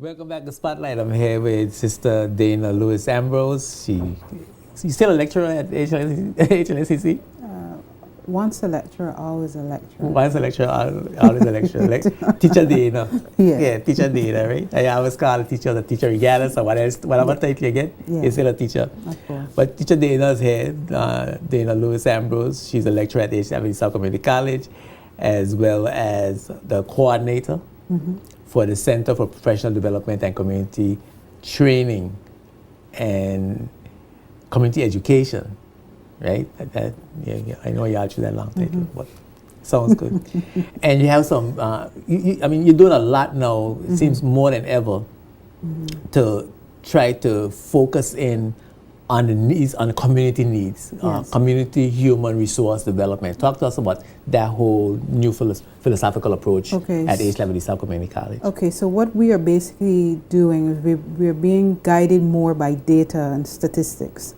Welcome back to Spotlight. I'm here with Sister Dana Lewis Ambrose. She's still a lecturer at Hlscc? Once a lecturer, always a lecturer. Once a lecturer, always a lecturer. Teacher Dana. Yeah, Teacher Dana, right? I always call a teacher the teacher regardless of whatever title you get, you're still a teacher. Of course. But Teacher Dana is here, Dana Lewis Ambrose. She's a lecturer at Hlscc South Community College, as well as the coordinator for the Center for Professional Development and Community Training and Community Education, right? I know y'all choose that long title, but sounds good. And you have some, you're doing a lot now, it seems more than ever, to try to focus in on the needs, on the community needs, community human resource development. Talk to us about that whole new philosophical approach at Hlscc South Community College. Okay, so what we are basically doing is we're being guided more by data and statistics.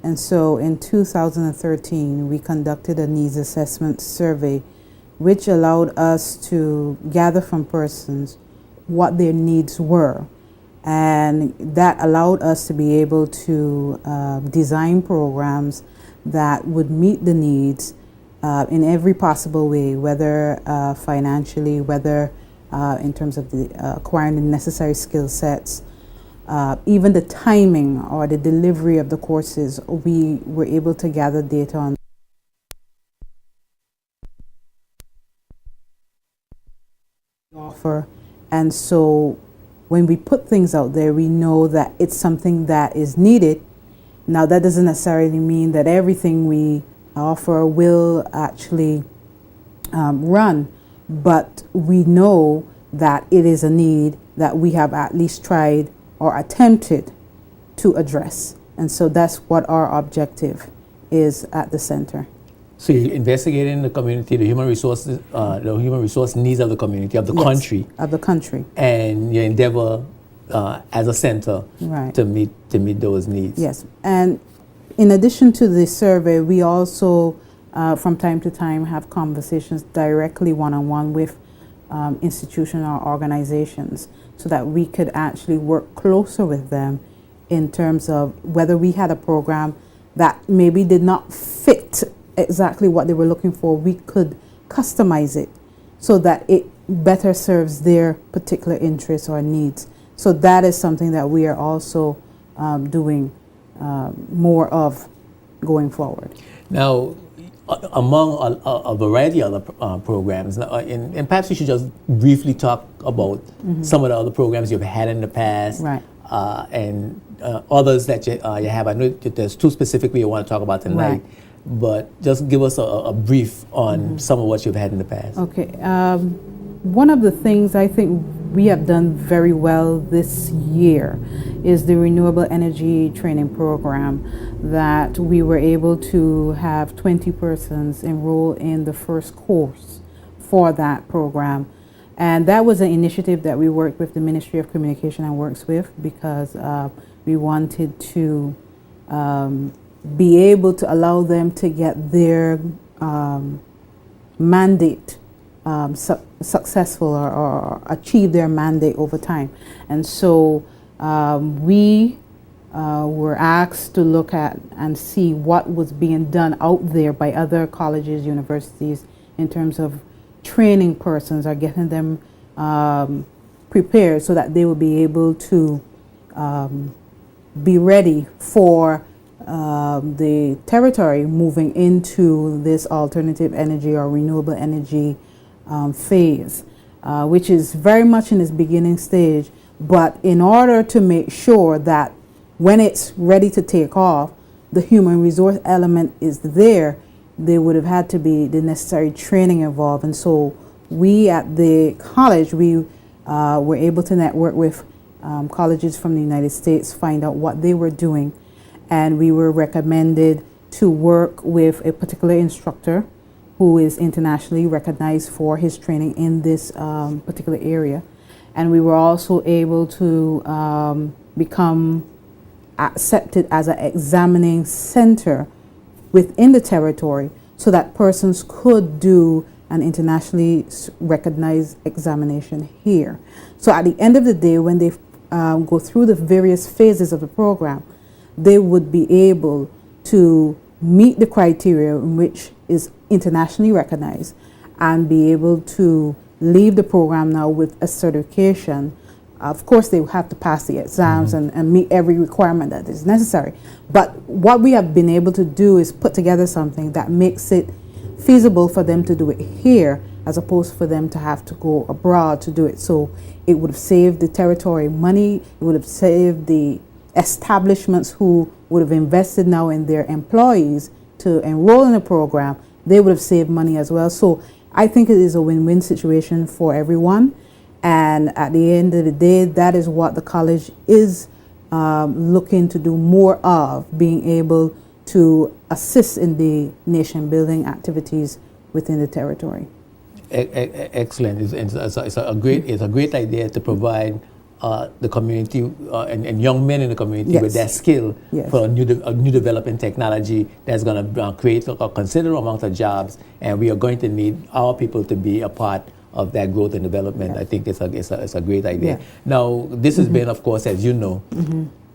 And so in 2013, we conducted a needs assessment survey, which allowed us to gather from persons what their needs were. And that allowed us to be able to design programs that would meet the needs in every possible way, whether financially, whether in terms of acquiring the necessary skill sets, even the timing or the delivery of the courses. We were able to gather data on offer, and so when we put things out there, we know that it's something that is needed. Now, that doesn't necessarily mean that everything we offer will actually run, but we know that it is a need that we have at least tried or attempted to address. And so that's what our objective is at the center. So you're investigating the community, the human resource needs of the community, of the country. Of the country. And your endeavor as a center to meet those needs. Yes. And in addition to the survey, we also from time to time have conversations directly one-on-one with institutions or organizations so that we could actually work closer with them in terms of whether we had a program that maybe did not fit exactly what they were looking for, we could customize it so that it better serves their particular interests or needs. So that is something that we are also doing more of going forward. Now, among a variety of other programs, and perhaps you should just briefly talk about some of the other programs you've had in the past, and others that you have. I know that there's two specifically you want to talk about tonight. But just give us a brief on some of what you've had in the past. Okay. One of the things I think we have done very well this year is the renewable energy training program that we were able to have 20 persons enroll in the first course for that program. And that was an initiative that we worked with the Ministry of Communication and Works with because we wanted to be able to allow them to get their mandate successful or achieve their mandate over time. And so we were asked to look at and see what was being done out there by other colleges, universities, in terms of training persons or getting them prepared so that they will be able to be ready for the territory moving into this alternative energy or renewable energy phase, which is very much in its beginning stage. But in order to make sure that when it's ready to take off, the human resource element is there, there would have had to be the necessary training involved. And so we at the college, we were able to network with colleges from the United States, find out what they were doing. And we were recommended to work with a particular instructor who is internationally recognized for his training in this particular area. And we were also able to become accepted as an examining center within the territory so that persons could do an internationally recognized examination here. So at the end of the day, when they go through the various phases of the program, they would be able to meet the criteria in which is internationally recognized and be able to leave the program now with a certification. Of course, they have to pass the exams and meet every requirement that is necessary. But what we have been able to do is put together something that makes it feasible for them to do it here as opposed for them to have to go abroad to do it. So it would have saved the territory money, it would have saved the establishments who would have invested now in their employees to enroll in the program. They would have saved money as well. So I think it is a win-win situation for everyone. And at the end of the day, that is what the college is looking to do more of, being able to assist in the nation building activities within the territory. Excellent. It's a great idea to provide the community and young men in the community with that skill for a new developing technology that's going to create a considerable amount of jobs, and we are going to need our people to be a part of that growth and development. I think it's a great idea. Now, this has been, of course, as you know,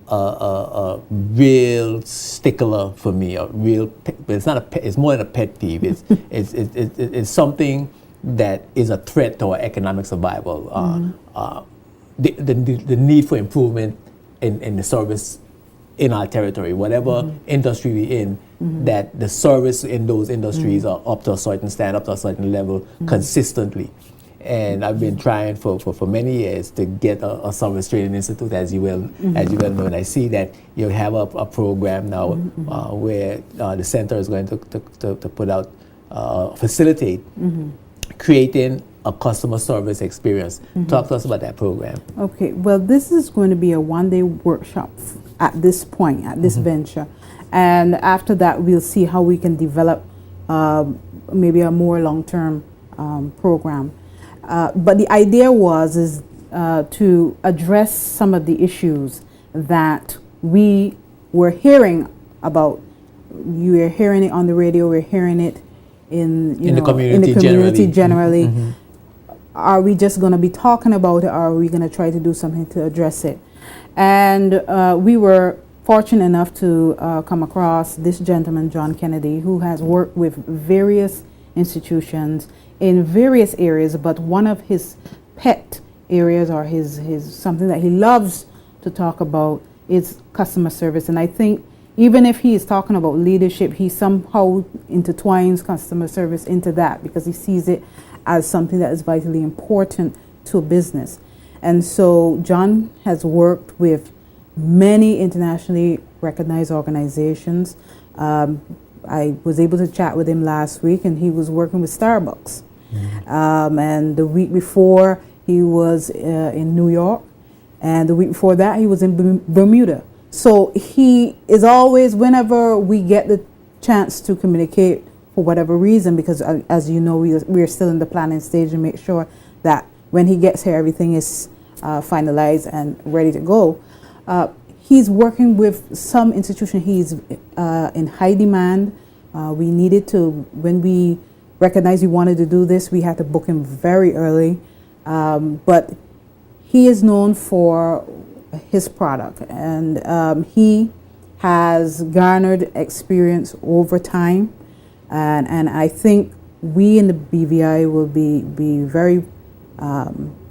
a real stickler for me. It's more than a pet peeve. It's something that is a threat to our economic survival. The need for improvement in the service in our territory, whatever industry we're in, that the service in those industries are up to a certain standard, up to a certain level consistently. And I've been trying for many years to get a service training institute, as you well know. And I see that you have a program now where the center is going to put out, facilitate creating a customer service experience. Talk to us about that program. Okay, well, this is going to be a one-day workshop at this point, at this venture. And after that, we'll see how we can develop maybe a more long-term program. But the idea is to address some of the issues that we were hearing about. You were hearing it on the radio, we're hearing it in the community generally. Are we just going to be talking about it, or are we going to try to do something to address it? And we were fortunate enough to come across this gentleman, John Kennedy, who has worked with various institutions in various areas, but one of his pet areas, or his something that he loves to talk about, is customer service. And I think even if he is talking about leadership, he somehow intertwines customer service into that, because he sees it as something that is vitally important to a business. And so John has worked with many internationally recognized organizations. I was able to chat with him last week, and he was working with Starbucks. And the week before, he was in New York, and the week before that, he was in Bermuda. So he is always, whenever we get the chance to communicate for whatever reason, because as you know, we are still in the planning stage and make sure that when he gets here, everything is finalized and ready to go. He's working with some institution. He's in high demand. We needed to, when we recognized we wanted to do this, we had to book him very early. But he is known for his product, and he has garnered experience over time. And I think we in the BVI will be very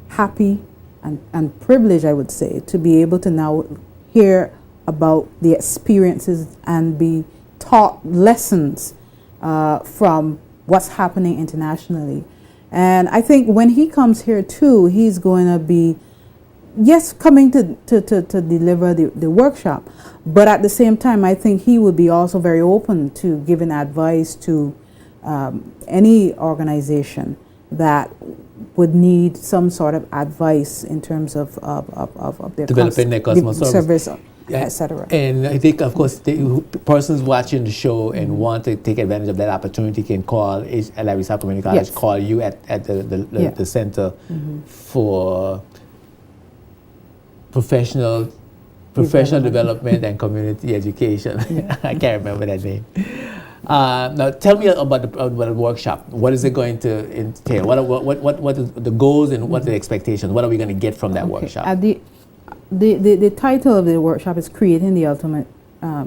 happy and privileged, I would say, to be able to now hear about the experiences and be taught lessons from what's happening internationally. And I think when he comes here too, he's going to be, yes, coming to deliver the workshop, but at the same time, I think he would be also very open to giving advice to any organization that would need some sort of advice in terms of their developing their customer service, etc. And I think, of course, the persons watching the show and want to take advantage of that opportunity can call Larry South Community College, call you at the center for professional development and community education. I can't remember that name. Now, tell me about the workshop. What is it going to entail? What is the goals and what are the expectations? What are we going to get from that workshop? The title of the workshop is Creating the Ultimate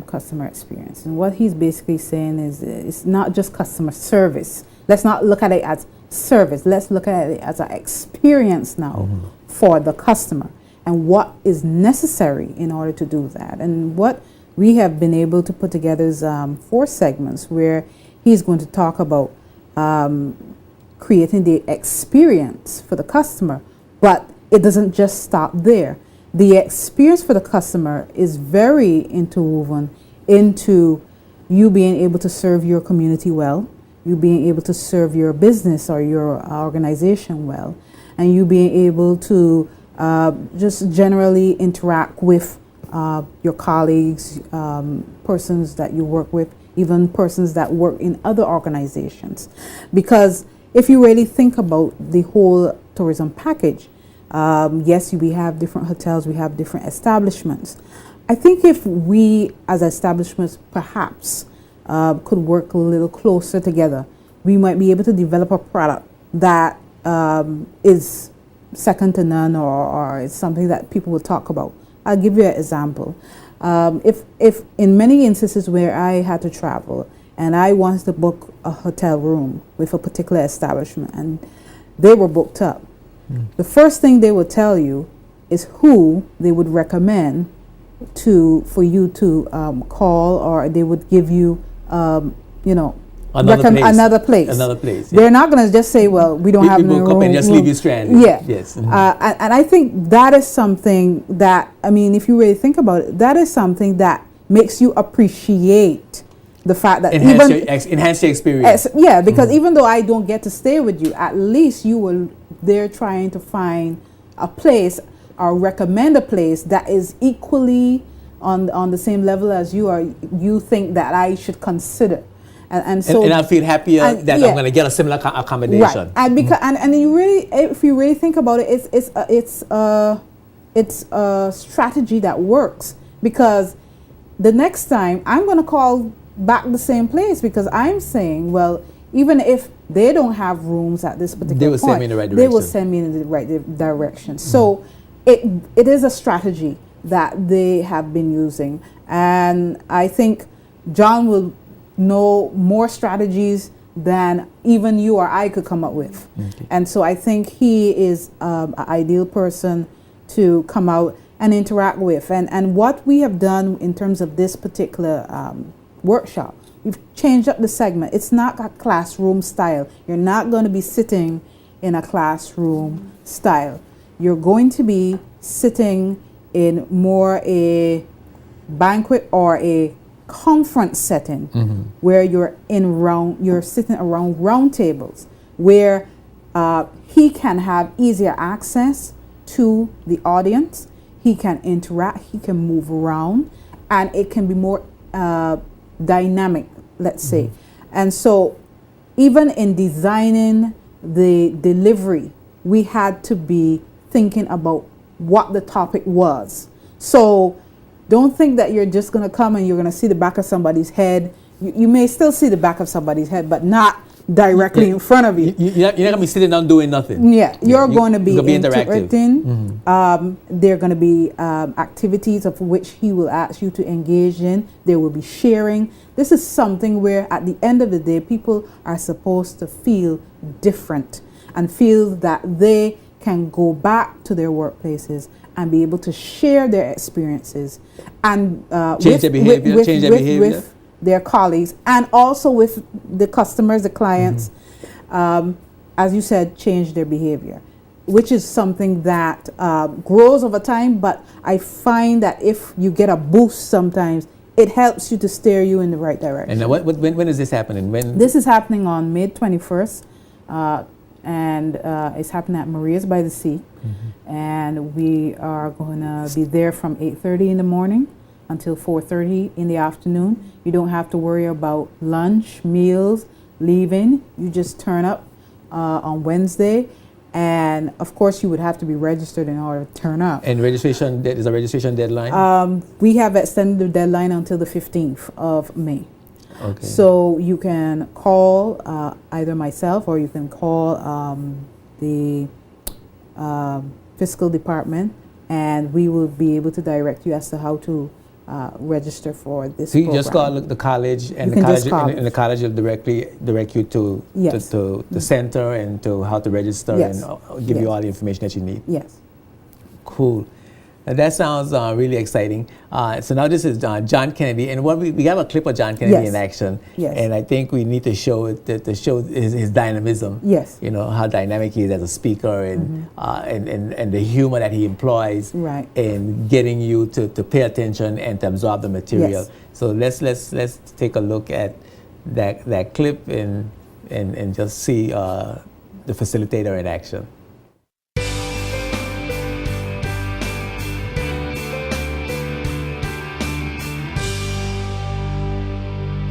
Customer Experience. And what he's basically saying is it's not just customer service. Let's not look at it as service. Let's look at it as an experience now for the customer and what is necessary in order to do that. And what we have been able to put together is 4 segments where he's going to talk about creating the experience for the customer, but it doesn't just stop there. The experience for the customer is very interwoven into you being able to serve your community well, you being able to serve your business or your organization well, and you being able to just generally interact with your colleagues, persons that you work with, even persons that work in other organizations. Because if you really think about the whole tourism package, yes, we have different hotels, we have different establishments. I think if we as establishments perhaps could work a little closer together, we might be able to develop a product that is second to none or is something that people will talk about. I'll give you an example. If in many instances where I had to travel and I wanted to book a hotel room with a particular establishment and they were booked up, the first thing they would tell you is who they would recommend for you to call, or they would give you, another place. Yeah. They're not going to just say, well, we don't have no room. And just leave you stranded. Yeah. Yes. And I think that is something that, I mean, if you really think about it, that is something that makes you appreciate the fact that enhance your experience. Because even though I don't get to stay with you, at least you were there trying to find a place or recommend a place that is equally on the same level as you are. You think that I should consider. And so I feel happier that I'm going to get a similar accommodation. Right. And because and you really, if you really think about it, it's a strategy that works, because the next time I'm going to call back the same place, because I'm saying, well, even if they don't have rooms at this particular point, send me in the right direction. They will send me in the right direction. So it is a strategy that they have been using, and I think John will know more strategies than even you or I could come up with. Okay. And so I think he is an ideal person to come out and interact with. And what we have done in terms of this particular workshop, we've changed up the segment. It's not a classroom style. You're not going to be sitting in a classroom style. You're going to be sitting in more a banquet or a conference setting, where you're sitting around round tables, where he can have easier access to the audience, he can interact, he can move around, and it can be more dynamic, let's say. And so even in designing the delivery, we had to be thinking about what the topic was. So don't think that you're just going to come and you're going to see the back of somebody's head. You may still see the back of somebody's head, but not directly in front of you. You're not going to be sitting down doing nothing. You're going to be interacting. There are going to be activities of which he will ask you to engage in. There will be sharing. This is something where at the end of the day, people are supposed to feel different and feel that they can go back to their workplaces and be able to share their experiences and change their behavior, with their colleagues, and also with the customers, the clients, as you said, change their behavior, which is something that grows over time. But I find that if you get a boost sometimes, it helps you to steer you in the right direction. And when is this happening? This is happening on May 21st. And it's happening at Maria's by the Sea. And we are going to be there from 8:30 in the morning until 4:30 in the afternoon. You don't have to worry about lunch, meals, leaving. You just turn up on Wednesday. And of course, you would have to be registered in order to turn up. And registration, is a registration deadline? We have extended the deadline until the 15th of May. Okay. So you can call either myself or you can call the fiscal department, and we will be able to direct you as to how to register for this So you program. just call the college, and You the can just college, call and the college will directly direct you to Yes. to the center and to how to register, Yes. and give Yes. you all the information that you need. Yes. Cool. That sounds really exciting. So now this is John Kennedy, and what we have a clip of John Kennedy Yes. in action, Yes. and I think we need to show it to show his dynamism. Yes. You know how dynamic he is as a speaker, and the humor that he employs, Right. in getting you to pay attention and to absorb the material. Yes. So let's take a look at that clip and just see the facilitator in action.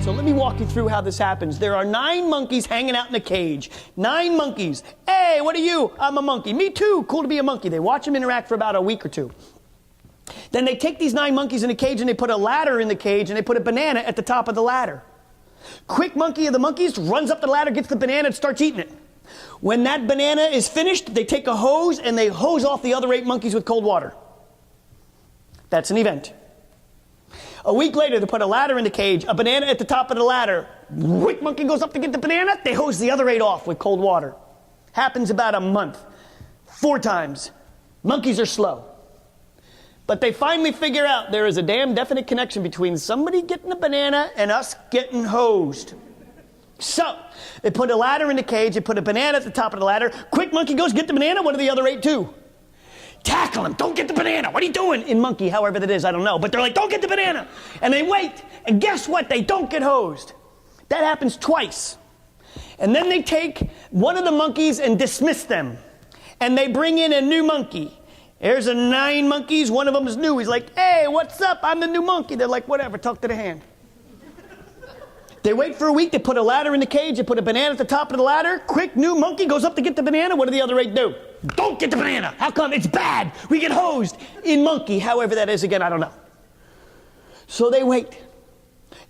So let me walk you through how this happens. There are 9 monkeys hanging out in a cage. 9 monkeys. Hey, what are you? I'm a monkey. Me too. Cool to be a monkey. They watch them interact for about a week or two. Then they take these 9 monkeys in a cage and they put a ladder in the cage and they put a banana at the top of the ladder. Quick monkey of the monkeys runs up the ladder, gets the banana, and starts eating it. When that banana is finished, they take a hose and they hose off the other 8 monkeys with cold water. That's an event. A week later, they put a ladder in the cage, a banana at the top of the ladder. Quick monkey goes up to get the banana, they hose the other 8 off with cold water. Happens about a month. 4 times. Monkeys are slow. But they finally figure out there is a damn definite connection between somebody getting a banana and us getting hosed. So, they put a ladder in the cage, they put a banana at the top of the ladder. Quick monkey goes get the banana, what do the other 8 do? Tackle him, don't get the banana. What are you doing? In monkey, however that is, I don't know. But they're like, don't get the banana. And they wait. And guess what? They don't get hosed. That happens twice. And then they take one of the monkeys and dismiss them. And they bring in a new monkey. There's 9 monkeys, one of them is new. He's like, hey, what's up? I'm the new monkey. They're like, whatever, talk to the hand. They wait for a week, they put a ladder in the cage, they put a banana at the top of the ladder. Quick, new monkey goes up to get the banana. What do the other 8 do? Don't get the banana. How come? It's bad. We get hosed. In monkey, however that is again, I don't know. So they wait.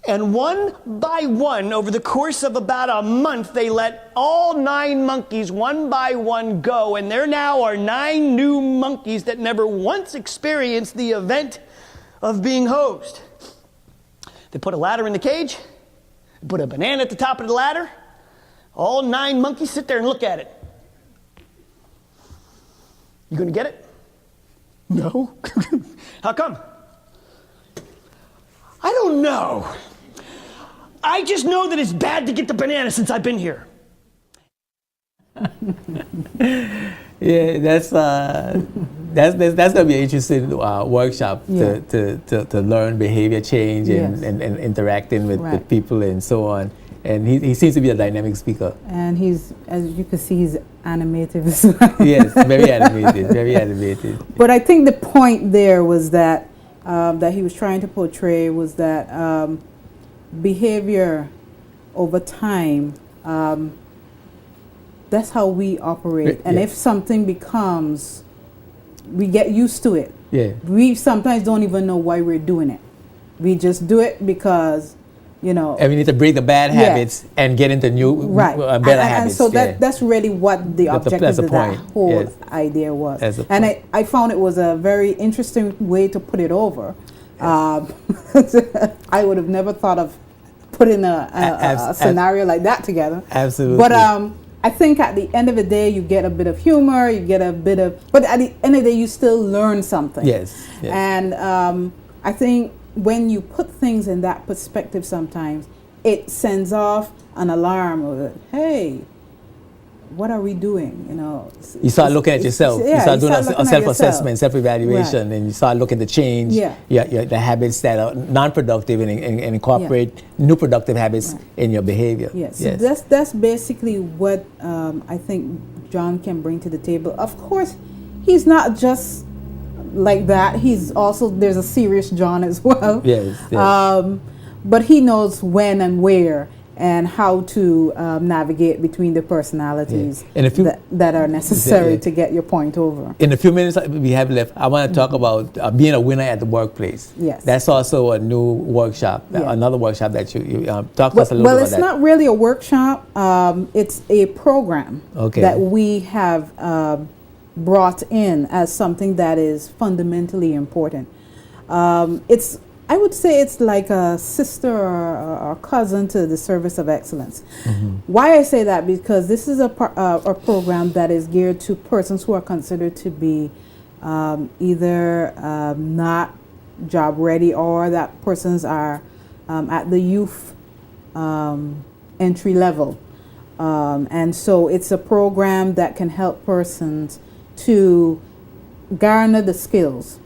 And one by one, over the course of about a month, they let all 9 monkeys one by one go. And there now are 9 new monkeys that never once experienced the event of being hosed. They put a ladder in the cage. Put a banana at the top of the ladder. All 9 monkeys sit there and look at it. You gonna get it? No. How come? I don't know. I just know that it's bad to get the banana since I've been here. Yeah, that's gonna be an interesting workshop to learn behavior change and interacting with people and so on. And he seems to be a dynamic speaker. And he's, as you can see, he's animated as well. Yes, very animated, very animated. But I think the point there was that that he was trying to portray was that behavior over time. That's how we operate. And if something becomes, we get used to it. Yeah. We sometimes don't even know why we're doing it. We just do it because, you know. And we need to break the bad habits and get into new, better habits. And so that's really what the objective of that whole idea was. And I found it was a very interesting way to put it over. I would have never thought of putting a scenario like that together. Absolutely. But I think at the end of the day, you get a bit of humor, you get a bit of, but at the end of the day, you still learn something. Yes. And I think when you put things in that perspective, sometimes it sends off an alarm of, hey, what are we doing? You know, you start looking at yourself. You start doing a self-assessment, self-evaluation, and you start looking to change the habits that are non-productive and incorporate new productive habits in your behavior. Yes. So that's basically what I think John can bring to the table. Of course, he's not just like that. He's also, there's a serious John as well. Yes. But he knows when and where. and how to navigate between the personalities And if you, that are necessary to get your point over. in a few minutes we have left, I want to talk about being a winner at the workplace. Yes. That's also a new workshop, Yeah. another workshop that you talk to us a little Well, bit it's about that. not really a workshop. It's a program Okay. that we have brought in as something that is fundamentally important. I would say it's like a sister or cousin to the Service of Excellence. Why I say that? Because this is a program that is geared to persons who are considered to be either not job ready, or that persons are at the youth entry level. And so it's a program that can help persons to garner the skills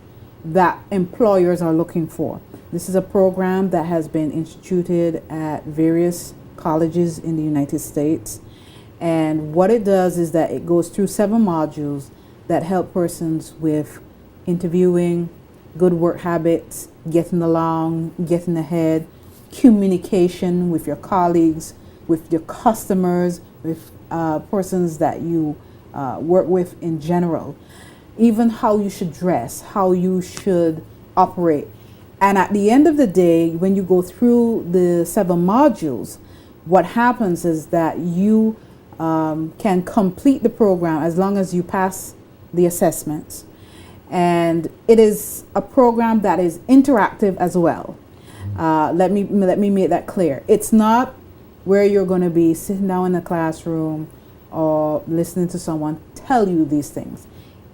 that employers are looking for. This is a program that has been instituted at various colleges in the United States. And what it does is that it goes through 7 modules that help persons with interviewing, good work habits, getting along, getting ahead, communication with your colleagues, with your customers, with persons that you work with in general. Even how you should dress, how you should operate. And at the end of the day, when you go through the 7 modules, what happens is that you can complete the program as long as you pass the assessments. And it is a program that is interactive as well. Let me make that clear. It's not where you're going to be sitting down in a classroom or listening to someone tell you these things.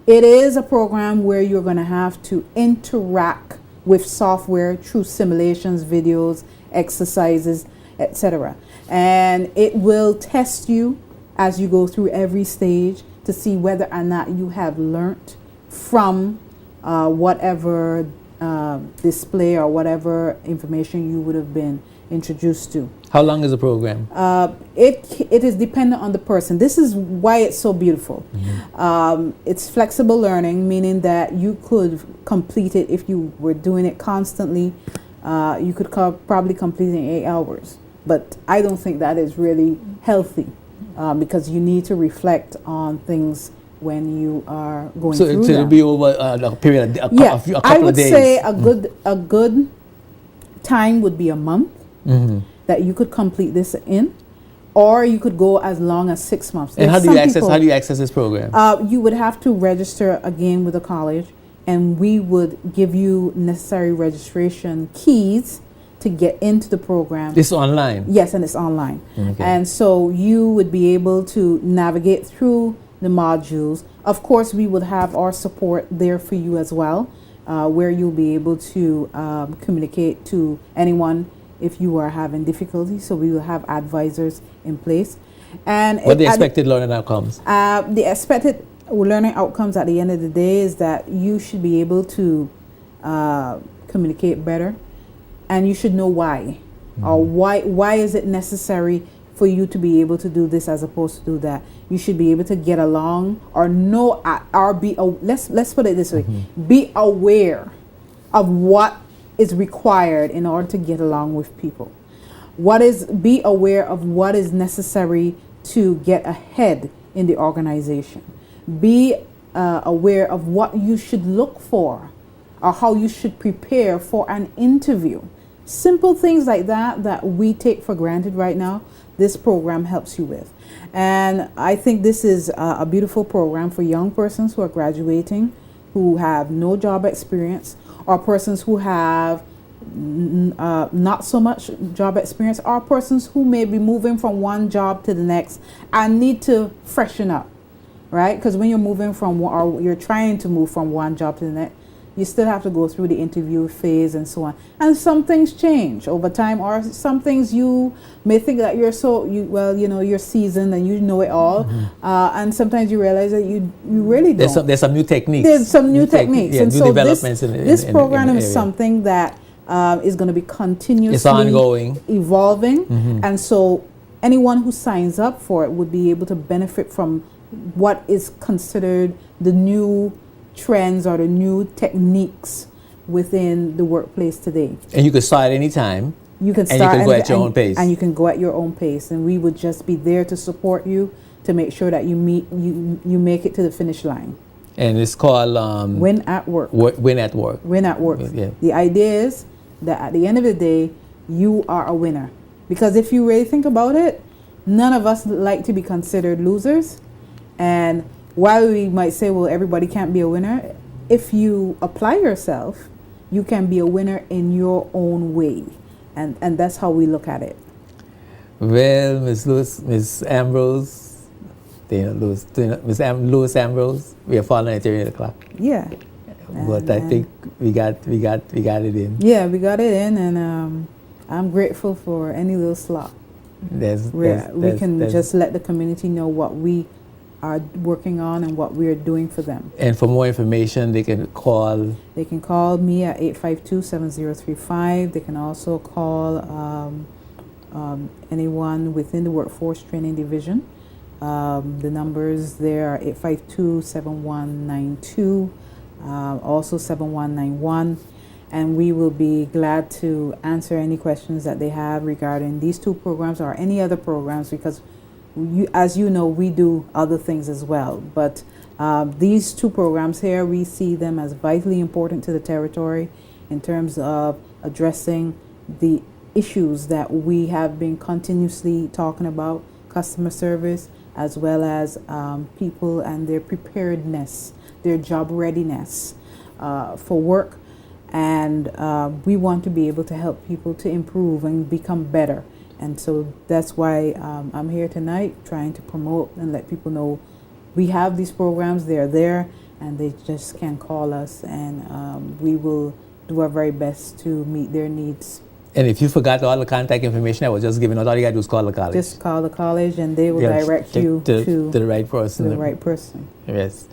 It is a program where you're going to have to interact with software through simulations, videos, exercises, etc. And it will test you as you go through every stage to see whether or not you have learnt from whatever display or whatever information you would have been introduced to. How long is the program? It is dependent on the person. This is why it's so beautiful. It's flexible learning, meaning that you could complete it if you were doing it constantly. You could probably complete it in 8 hours. But I don't think that is really healthy because you need to reflect on things when you are going through them. So it'll be over a period of a couple of days. I would say a good time would be a month. That you could complete this in, or you could go as long as 6 months. And how do you access this program? You would have to register again with the college, and we would give you necessary registration keys to get into the program. This is online? Yes, and it's online. Okay. And so you would be able to navigate through the modules. Of course, we would have our support there for you as well, where you'll be able to communicate to anyone if you are having difficulty. So we will have advisors in place. And what are the expected learning outcomes? The expected learning outcomes at the end of the day is that you should be able to communicate better, and you should know why. Or why is it necessary for you to be able to do this as opposed to do that. You should be able to get along or know or be let's put it this way. Be aware of what is required in order to get along with people. Be aware of what is necessary to get ahead in the organization. Be aware of what you should look for or how you should prepare for an interview. Simple things like that we take for granted right now, this program helps you with. And I think this is a beautiful program for young persons who are graduating, who have no job experience, or persons who have not so much job experience, or persons who may be moving from one job to the next and need to freshen up, right? Because when you're moving from or you're trying to move from one job to the next, you still have to go through the interview phase and so on. And some things change over time, or some things you may think that you're you're seasoned and you know it all. And sometimes you realize that you really don't. There's some new techniques. There's some new techniques. Yeah, and new so developments this program is area. something that is going to be continuously It's ongoing, evolving. And so anyone who signs up for it would be able to benefit from what is considered the new trends or the new techniques within the workplace today. And you could start anytime. You can And you start can go at your own pace. and you can go at your own pace, and we would just be there to support you to make sure that you make it to the finish line. And it's called Win at work. Win at work. Win at work. Yeah. The idea is that at the end of the day, you are a winner. Because if you really think about it, none of us like to be considered losers. And while we might say, well, everybody can't be a winner, if you apply yourself, you can be a winner in your own way. And that's how we look at it. Well, Miss Ambrose, Miss Lewis Ambrose, we are following at 8 o'clock. Yeah. But I think we got it in. Yeah, we got it in, and I'm grateful for any little slot. We can just let the community know what we are working on and what we are doing for them. And for more information, they can call. They can call me at 852-7035. They can also call anyone within the Workforce Training Division. The numbers there are 852-7192, also 7191. And we will be glad to answer any questions that they have regarding these two programs or any other programs, because as you know, we do other things as well. But these two programs here, we see them as vitally important to the territory in terms of addressing the issues that we have been continuously talking about, customer service, as well as people and their preparedness, their job readiness for work. And we want to be able to help people to improve and become better. And so that's why I'm here tonight, trying to promote and let people know we have these programs. They're there, and they just can call us, and we will do our very best to meet their needs. And if you forgot all the contact information I was just giving out, all you got to do is call the college. Just call the college, and they will direct you to the right person. To the right person. Yes.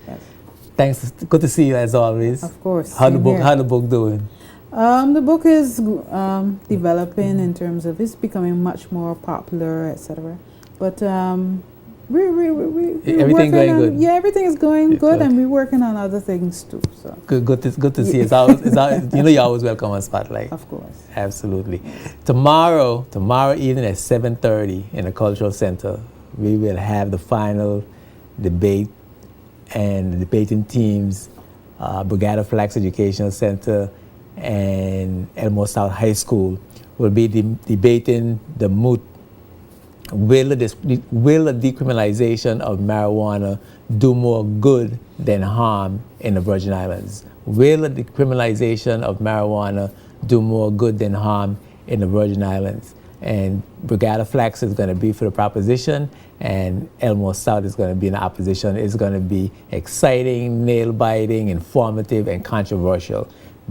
Thanks. Good to see you as always. Of course. How the book doing? The book is developing in terms of it's becoming much more popular, etc. But we're everything going good. Yeah, everything is going good, and we're working on other things too. So good to see you. It's always, you're always welcome on Spotlight. Of course. Absolutely. Tomorrow evening at 7:30 in the Cultural Center, we will have the final debate, and the debating teams, Brigada Flax Educational Center and Elmore South High School, will be debating the moot. Will the decriminalization of marijuana do more good than harm in the Virgin Islands? Will the decriminalization of marijuana do more good than harm in the Virgin Islands? And Brigada Flax is going to be for the proposition, and Elmore South is going to be in the opposition. It's going to be exciting, nail-biting, informative, and controversial.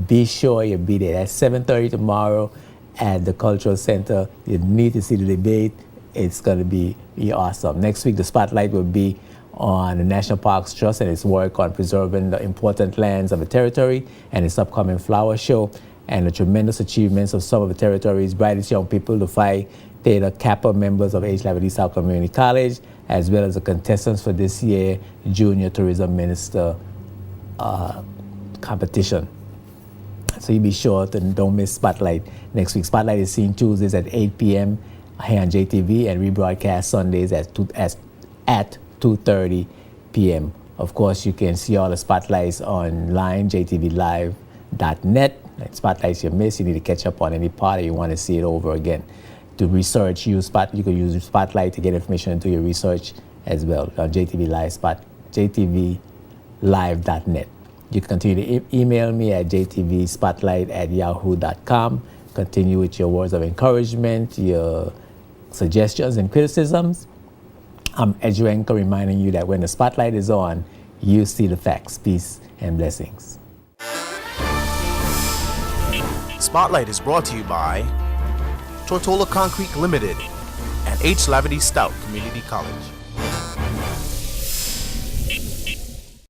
Be sure you be there. That's 7:30 tomorrow at the Cultural Center. You need to see the debate. It's going to be awesome. Next week, the spotlight will be on the National Parks Trust and its work on preserving the important lands of the territory, and its upcoming flower show, and the tremendous achievements of some of the territory's brightest young people, the Phi Theta Kappa members of Hlscc South Community College, as well as the contestants for this year Junior Tourism Minister competition. So you be sure to don't miss Spotlight next week. Spotlight is seen Tuesdays at 8 p.m. here on JTV, and rebroadcast Sundays at 2:30 p.m. Of course, you can see all the spotlights online, jtvlive.net. Spotlights you miss, you need to catch up on any part, or you want to see it over again. To research, you can use Spotlight to get information and do your research as well on jtvlive.net. You can continue to email me at jtvspotlight@yahoo.com. Continue with your words of encouragement, your suggestions and criticisms. I'm Edgerenka, reminding you that when the spotlight is on, you see the facts. Peace and blessings. Spotlight is brought to you by Tortola Concrete Limited and Hlscc Stout Community College.